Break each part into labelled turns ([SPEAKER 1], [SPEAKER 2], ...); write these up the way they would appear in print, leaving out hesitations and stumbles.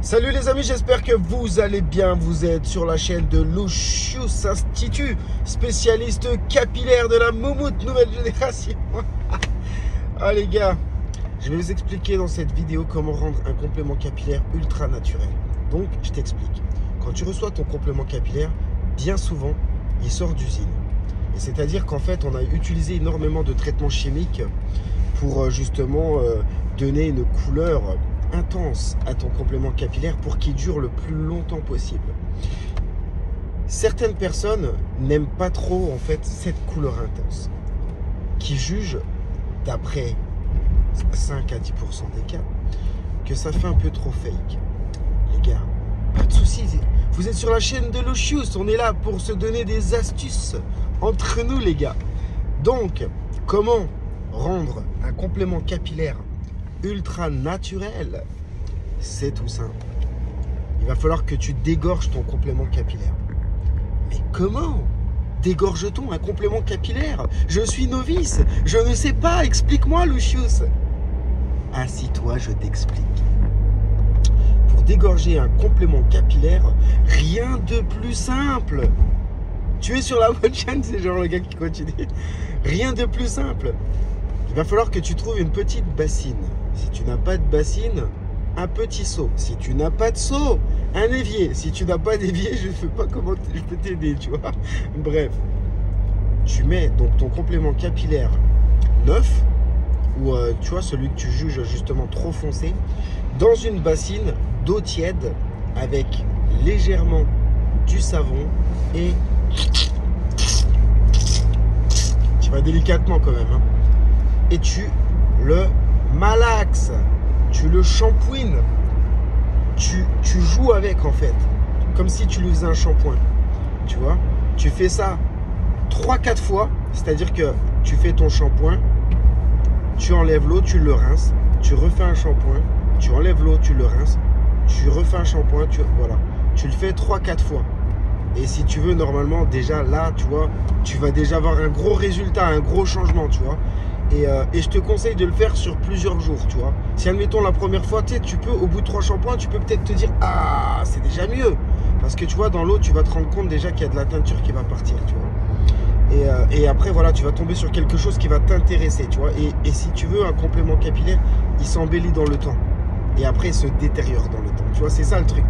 [SPEAKER 1] Salut les amis, j'espère que vous allez bien. Vous êtes sur la chaîne de Lucius Institut, spécialiste capillaire de la moumoute nouvelle génération. Ah les gars, je vais vous expliquer dans cette vidéo comment rendre un complément capillaire ultra naturel. Donc je t'explique. Quand tu reçois ton complément capillaire, bien souvent, il sort d'usine. Et c'est-à-dire qu'en fait, on a utilisé énormément de traitements chimiques pour justement donner une couleur intense à ton complément capillaire pour qu'il dure le plus longtemps possible. Certaines personnes n'aiment pas trop en fait cette couleur intense, qui jugent d'après 5 à 10% des cas que ça fait un peu trop fake. Les gars, pas de soucis, vous êtes sur la chaîne de Lucius, on est là pour se donner des astuces entre nous les gars. Donc, comment rendre un complément capillaire ultra naturel? C'est tout simple. Il va falloir que tu dégorges ton complément capillaire. Mais comment dégorge-t-on un complément capillaire? Je suis novice, je ne sais pas, explique-moi Lucius. Assis-toi, je t'explique. Pour dégorger un complément capillaire, rien de plus simple. Tu es sur la bonne chaîne, c'est genre le gars qui continue. Rien de plus simple. Il va falloir que tu trouves une petite bassine. Si tu n'as pas de bassine, un petit seau. Si tu n'as pas de seau, un évier. Si tu n'as pas d'évier, je ne sais pas comment je peux t'aider, tu vois. Bref, tu mets donc ton complément capillaire neuf, ou tu vois, celui que tu juges justement trop foncé, dans une bassine d'eau tiède avec légèrement du savon et tu vas délicatement quand même, hein. Et tu le malaxes, tu le shampouines, tu joues avec en fait, comme si tu lui faisais un shampoing, tu vois. Tu fais ça 3-4 fois, c'est-à-dire que tu fais ton shampoing, tu enlèves l'eau, tu le rinces, tu refais un shampoing, tu enlèves l'eau, tu le rinces, tu refais un shampoing, voilà. Tu le fais 3-4 fois. Et si tu veux, normalement, déjà là, tu vois, tu vas déjà avoir un gros résultat, un gros changement, tu vois. Et je te conseille de le faire sur plusieurs jours, tu vois. Si, admettons, la première fois, tu peux, au bout de 3 shampoings, tu peux peut-être te dire, ah, c'est déjà mieux. Parce que, tu vois, dans l'eau, tu vas te rendre compte déjà qu'il y a de la teinture qui va partir, tu vois. Et après, voilà, tu vas tomber sur quelque chose qui va t'intéresser, tu vois. Et si tu veux, un complément capillaire, il s'embellit dans le temps. Et après, il se détériore dans le temps. Tu vois, c'est ça le truc.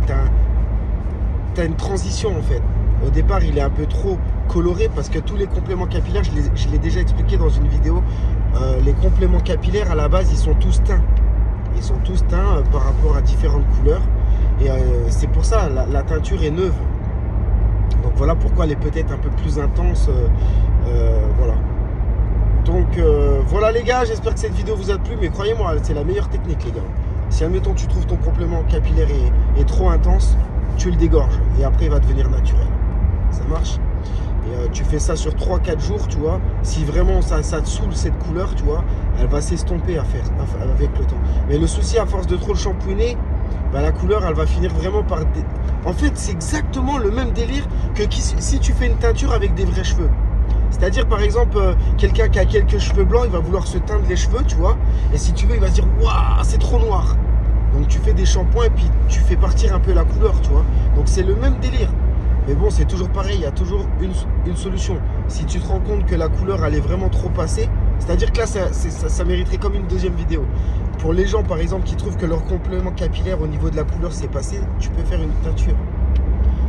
[SPEAKER 1] T'as une transition, en fait. Au départ, il est un peu trop coloré parce que tous les compléments capillaires, je l'ai déjà expliqué dans une vidéo, les compléments capillaires, à la base, ils sont tous teints. Ils sont tous teints par rapport à différentes couleurs. Et c'est pour ça, la teinture est neuve. Donc voilà pourquoi elle est peut-être un peu plus intense. Voilà. Donc voilà les gars, j'espère que cette vidéo vous a plu. Mais croyez-moi, c'est la meilleure technique les gars. Si admettons tu trouves ton complément capillaire est trop intense, tu le dégorges. Et après il va devenir naturel. Ça marche. Et tu fais ça sur 3-4 jours, tu vois. Si vraiment ça te saoule cette couleur, tu vois, elle va s'estomper avec le temps. Mais le souci, à force de trop le shampouiner, bah, la couleur, elle va finir vraiment par... En fait, c'est exactement le même délire que si tu fais une teinture avec des vrais cheveux. C'est-à-dire, par exemple, quelqu'un qui a quelques cheveux blancs, il va vouloir se teindre les cheveux, tu vois. Et si tu veux, il va se dire, waouh, c'est trop noir. Donc, tu fais des shampoings et puis tu fais partir un peu la couleur, tu vois. Donc, c'est le même délire. Mais bon, c'est toujours pareil, il y a toujours une solution. Si tu te rends compte que la couleur, elle est vraiment trop passée, c'est-à-dire que là, ça mériterait comme une deuxième vidéo. Pour les gens, par exemple, qui trouvent que leur complément capillaire au niveau de la couleur, c'est passé, tu peux faire une teinture.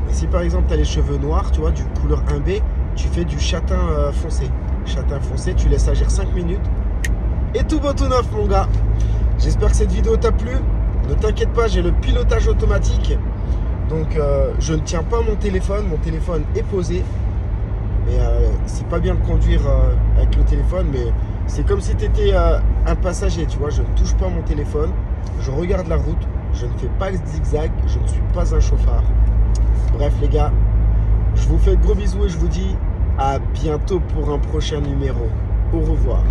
[SPEAKER 1] Et si, par exemple, tu as les cheveux noirs, tu vois, du couleur 1B, tu fais du châtain foncé. Châtain foncé, tu laisses agir 5 minutes. Et tout beau, tout neuf, mon gars. J'espère que cette vidéo t'a plu. Ne t'inquiète pas, j'ai le pilotage automatique. Donc je ne tiens pas mon téléphone est posé. Mais c'est pas bien de conduire avec le téléphone, mais c'est comme si tu étais un passager, tu vois. Je ne touche pas mon téléphone, je regarde la route, je ne fais pas de zigzag, je ne suis pas un chauffard. Bref les gars, je vous fais de gros bisous et je vous dis à bientôt pour un prochain numéro. Au revoir.